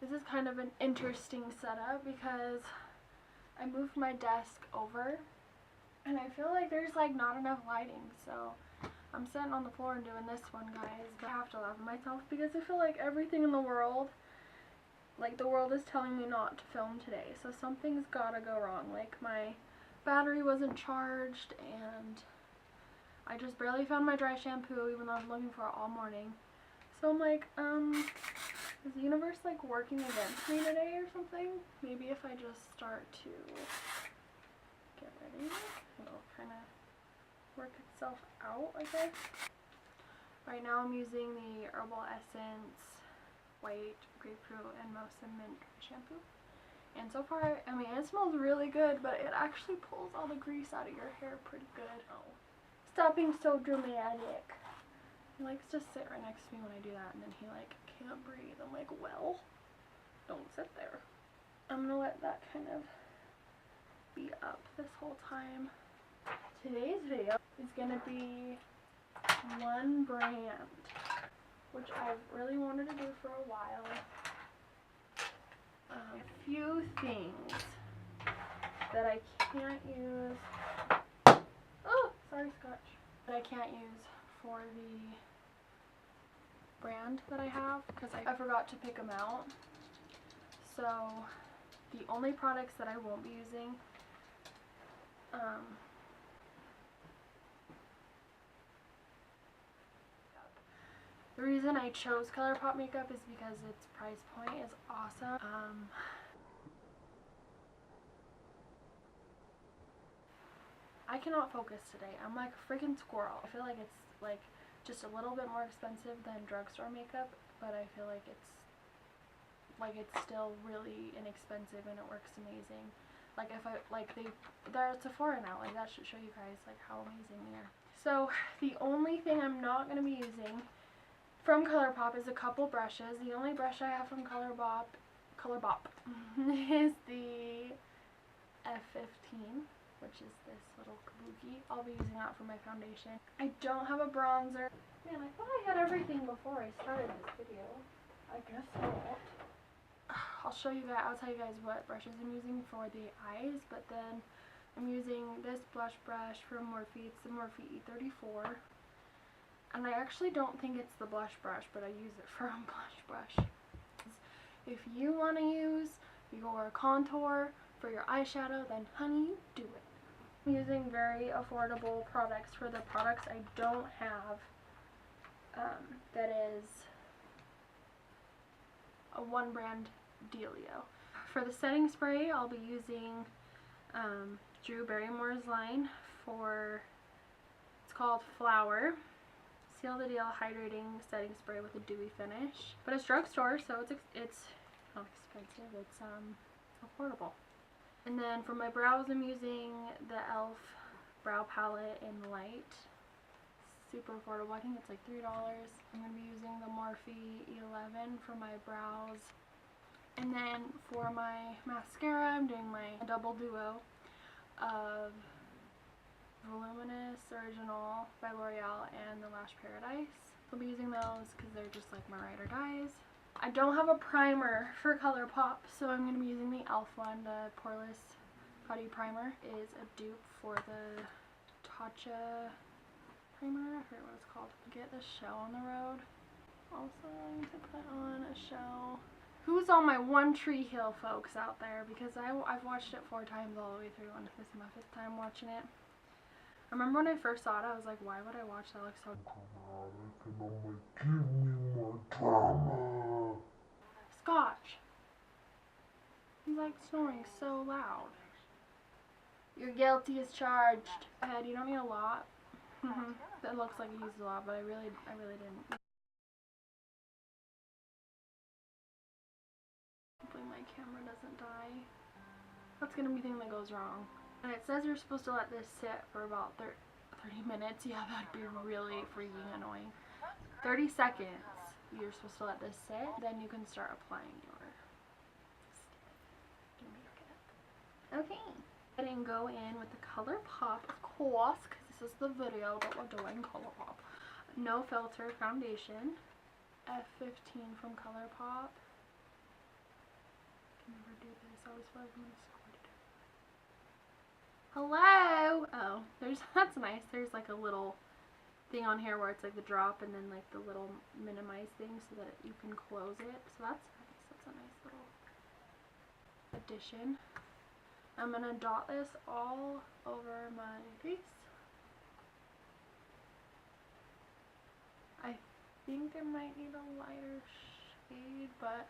This is kind of an interesting setup because I moved my desk over and I feel like there's like not enough lighting, so I'm sitting on the floor and doing this one, guys. But I have to laugh at myself because I feel like everything in the world, like the world is telling me not to film today, so something's gotta go wrong. Like my battery wasn't charged and I just barely found my dry shampoo even though I was looking for it all morning. So I'm like, is the universe like working against me today or something? Maybe if I just start to get ready, it'll kind of work itself out, I guess. Right now I'm using the Herbal Essence White Grapefruit and Mimosa Mint shampoo. And so far, I mean, it smells really good, but it actually pulls all the grease out of your hair pretty good. Oh. Stop being so dramatic. He likes to sit right next to me when I do that, and then he like can't breathe. I'm like, well, don't sit there. I'm gonna let that kind of be up this whole time. Today's video is gonna be one brand, which I've really wanted to do for a while. A few things that I can't use. Oh, sorry, Scotch. That I can't use for the brand that I have because I forgot to pick them out. So the only products that I won't be using, the reason I chose Colourpop makeup is because its price point is awesome. I cannot focus today. I'm like a freaking squirrel. I feel like it's like just a little bit more expensive than drugstore makeup, but I feel like it's still really inexpensive and it works amazing. Like if they're at Sephora now, like that should show you guys like how amazing they are. So the only thing I'm not going to be using from Colourpop is a couple brushes. The only brush I have from Colourpop is the F15, which is this little kabuki. I'll be using that for my foundation. I don't have a bronzer. Man, I thought I had everything before I started this video. I guess not. I'll tell you guys what brushes I'm using for the eyes, but then I'm using this blush brush from Morphe. It's the Morphe E34. And I actually don't think it's the blush brush, but I use it for a blush brush. If you want to use your contour for your eyeshadow, then honey, do it. I'm using very affordable products for the products I don't have. That is a one brand dealio. For the setting spray, I'll be using Drew Barrymore's line for, it's called Flower. Seal the Deal Hydrating Setting Spray with a dewy finish. But it's drugstore, so it's not expensive, it's affordable. And then for my brows, I'm using the e.l.f. Brow Palette in Light. Super affordable. I think it's like $3. I'm going to be using the Morphe E11 for my brows. And then for my mascara, I'm doing my double duo of Voluminous Original by L'Oreal and the Lash Paradise. I'll be using those because they're just like my ride or dies. I don't have a primer for Colourpop, so I'm going to be using the e.l.f. one. The Poreless Putty Primer is a dupe for the Tatcha primer. I forget what it's called. Get the shell on the road. Also, I need to put on a shell. Who's on my One Tree Hill folks out there? Because I've watched it 4 times all the way through, and this is my 5th time watching it. I remember when I first saw it, I was like, why would I watch that? It looks so dramatic, and I'm like, give me more drama. Scotch. He's like snoring so loud. You're guilty as charged. Head, you don't need a lot. It looks like you used a lot, but I really didn't. Hopefully my camera doesn't die. That's gonna be the thing that goes wrong. And it says you're supposed to let this sit for about 30 minutes. Yeah, that'd be really freaking annoying. 30 seconds you're supposed to let this sit, then you can start applying your makeup. Okay. And go in with the Colourpop, of course, because this is the video that we're doing. Colourpop. No Filter Foundation. F15 from Colourpop. never do this. I always feel like I'm gonna squirt it. Hello! Oh, that's nice. There's like a little thing on here where it's like the drop and then like the little minimize thing so that you can close it. So that's nice. That's a nice little addition. I'm gonna dot this all over my face. I think I might need a lighter shade, but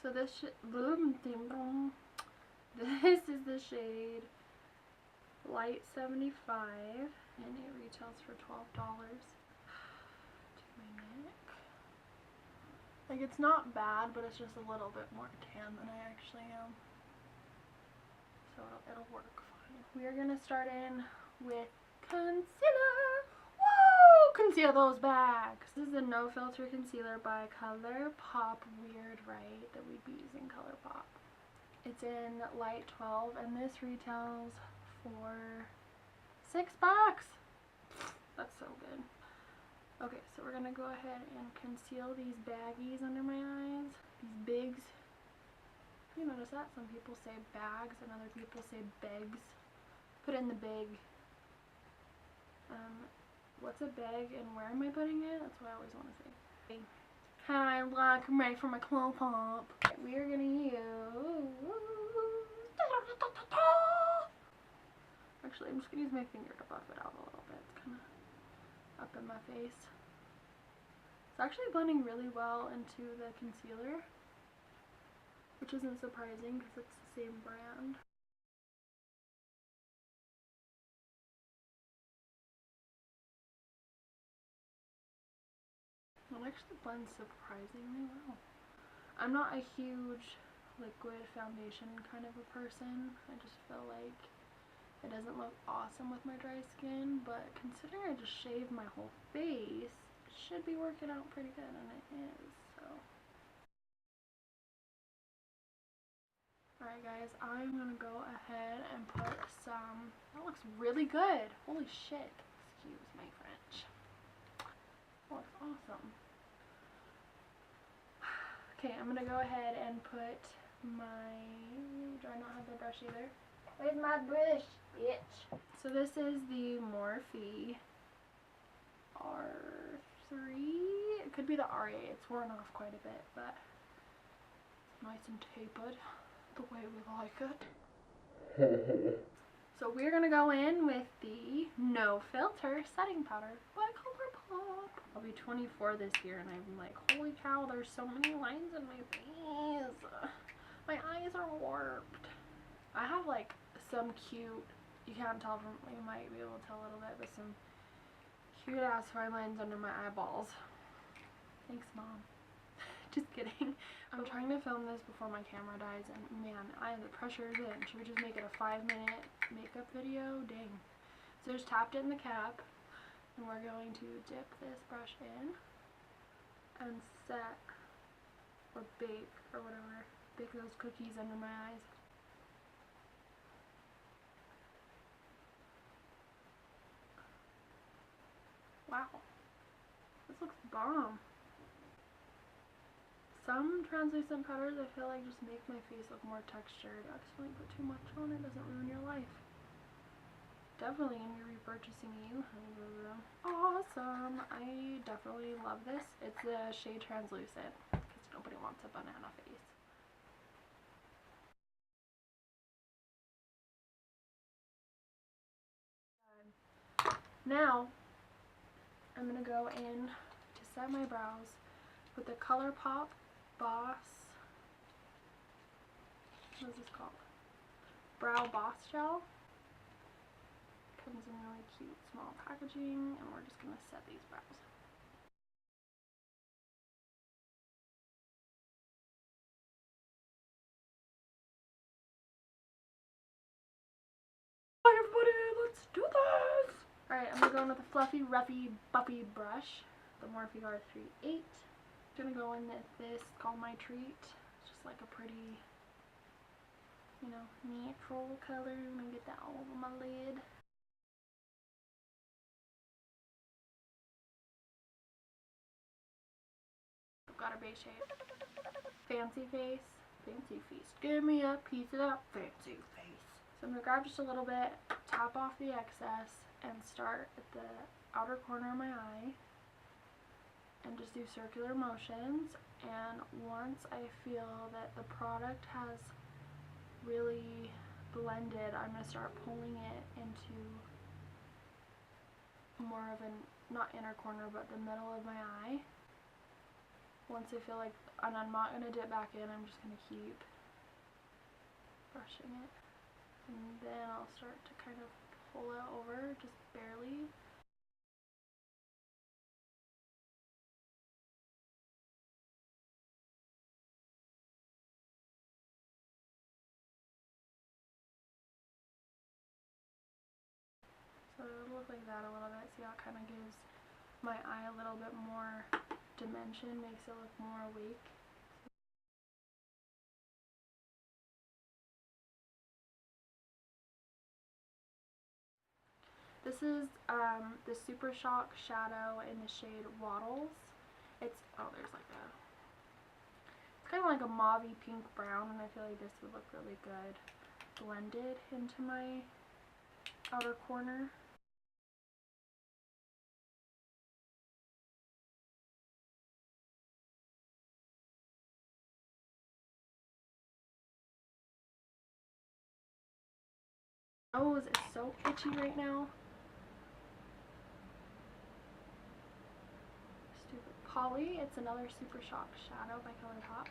so this is the shade Light 75 and it retails for $12. To my neck. Like, it's not bad, but it's just a little bit more tan than I actually am. So it'll work fine. We are gonna start in with concealer. Woo! Conceal those bags. This is a no filter concealer by Colourpop. Weird, right? That we'd be using Colourpop. It's in light 12 and this retails for $6. That's so good. Okay, so we're gonna go ahead and conceal these baggies under my eyes. These bigs. You notice that? Some people say bags and other people say begs. Put in the big. What's a bag and where am I putting it? That's what I always want to say. Hi, I'm ready for my Colourpop. We are gonna use. Actually, I'm just gonna use my finger to buff it out a little bit. It's kind of up in my face. It's actually blending really well into the concealer, which isn't surprising because it's the same brand. It actually blends surprisingly well. I'm not a huge liquid foundation kind of a person. I just feel like it doesn't look awesome with my dry skin, but considering I just shaved my whole face, it should be working out pretty good, and it is, so. Alright guys, I'm gonna go ahead and put some, that looks really good, holy shit, excuse my French. That looks awesome. Okay, I'm gonna go ahead and put my, do I not have the brush either? Where's my brush, bitch? So this is the Morphe R3. It could be the R8. It's worn off quite a bit, but it's nice and tapered the way we like it. So we're gonna go in with the No Filter Setting Powder by Colourpop. I'll be 24 this year, and I'm like, holy cow, there's so many lines in my face. My eyes are warped. I have like some cute, you can't tell from, you might be able to tell a little bit, but some cute ass fine lines under my eyeballs. Thanks, Mom. Just kidding. I'm trying to film this before my camera dies, and man, the pressure is in. Should we just make it a 5-minute makeup video? Dang. So just tapped it in the cap, and we're going to dip this brush in and set, or bake, or whatever, bake those cookies under my eyes. Wow, this looks bomb. Some translucent powders I feel like just make my face look more textured. Accidentally put too much on it doesn't ruin your life. Definitely gonna be repurchasing you. Awesome. I definitely love this. It's the shade translucent because nobody wants a banana face. Now I'm gonna go in to set my brows with the Colourpop Boss, what is this called? Brow Boss Gel. Comes in really cute small packaging, and we're just gonna set these brows. Hi everybody, let's do this! Alright, I'm gonna go in with a fluffy, ruffy, buffy brush, the Morphe R38. I'm gonna go in with this, called My Treat. It's just like a pretty, you know, natural color. I'm gonna get that all over my lid. got her base shade. Fancy face. Fancy face. Give me a piece of that fancy face. So I'm going to grab just a little bit, tap off the excess, and start at the outer corner of my eye. And just do circular motions. And once I feel that the product has really blended, I'm going to start pulling it into more of an, not inner corner, but the middle of my eye. Once I feel like, and I'm not going to dip back in, I'm just going to keep brushing it. And then I'll start to kind of pull it over, just barely. So it'll look like that a little bit. See how it kind of gives my eye a little bit more dimension, makes it look more awake. This is the Super Shock Shadow in the shade Waddles. It's, oh, there's like a, it's kind of like a mauve pink brown, and I feel like this would look really good blended into my outer corner. My nose is so itchy right now. Stupid Polly. It's another Super Shock Shadow by Colourpop.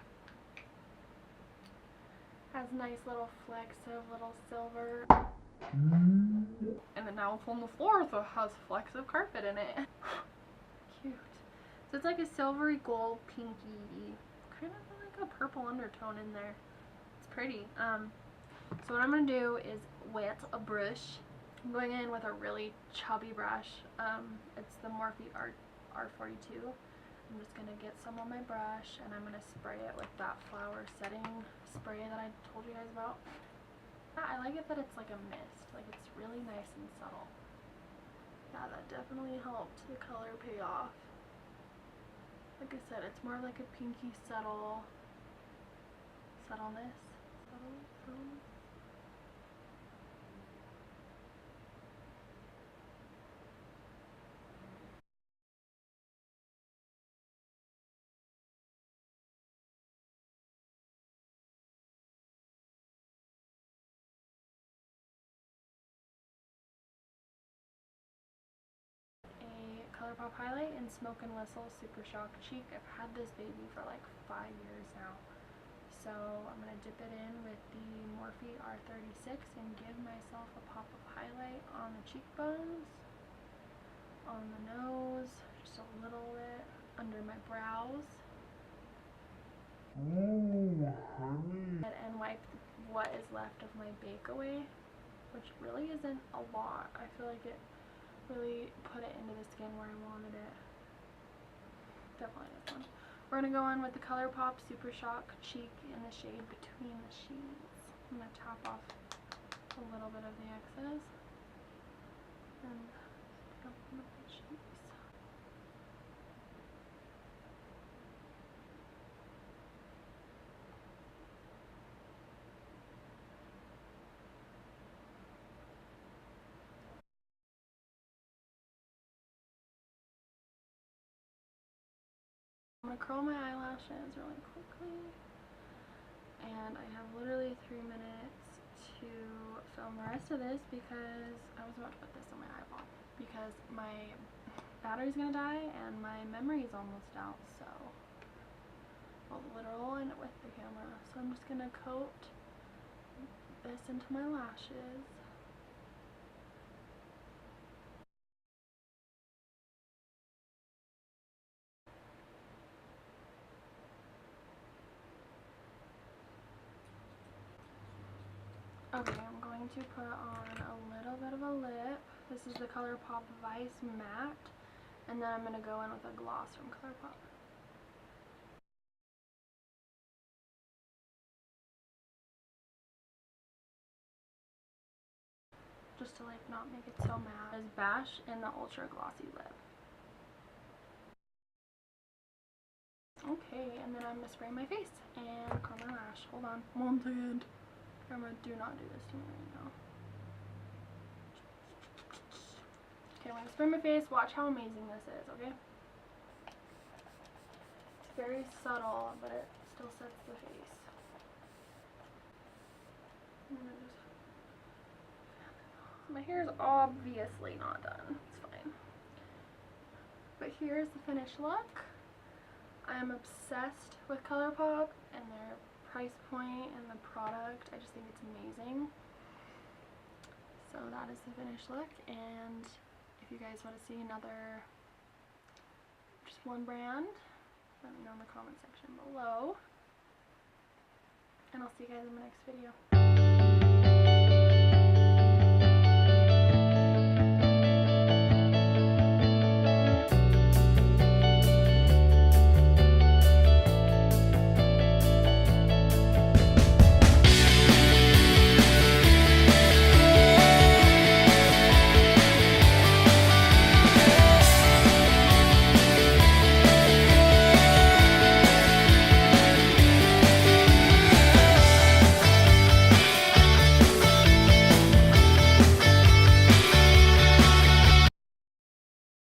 Has nice little flecks of little silver. And then now it's on the floor, so it has flecks of carpet in it. Cute. So it's like a silvery gold pinky, kind of like a purple undertone in there. It's pretty. So what I'm going to do is wet a brush. I'm going in with a really chubby brush. It's the Morphe R42. I'm just going to get some on my brush, and I'm going to spray it with that flower setting spray that I told you guys about. I like it that it's like a mist. Like, it's really nice and subtle. Yeah, that definitely helped the color pay off. Like I said, it's more like a pinky subtleness. Subtleness. Colourpop highlight in Smoke and Whistle Super Shock Cheek. I've had this baby for like 5 years now. So I'm going to dip it in with the Morphe R36 and give myself a pop of highlight on the cheekbones, on the nose, just a little bit under my brows. And wipe what is left of my bake away, which really isn't a lot. I feel like it really put it into the skin where I wanted it. Definitely this one. We're going to go in with the Colourpop Super Shock Cheek in the shade Between the Sheets. I'm going to tap off a little bit of the excess and tap on the cheeks. I'm going to curl my eyelashes really quickly, and I have literally 3 minutes to film the rest of this because I was about to put this on my eyeball because my battery's going to die and my memory is almost out, so I'll literal in it with the camera. So I'm just going to coat this into my lashes. Okay, I'm going to put on a little bit of a lip. This is the Colourpop Vice Matte, and then I'm going to go in with a gloss from Colourpop. Just to like not make it so matte. Is Bash in the Ultra Glossy Lip. Okay, and then I'm going to spray my face and curl my lash. Hold on. 1 second. Camera, do not do this to me right now. Okay, I'm going to spray my face. Watch how amazing this is, okay? It's very subtle, but it still sets the face. My hair is obviously not done. It's fine. But here's the finished look. I am obsessed with Colourpop and their price point and the product. I just think it's amazing. So that is the finished look, and if you guys want to see another, just one brand, let me know in the comment section below, and I'll see you guys in my next video.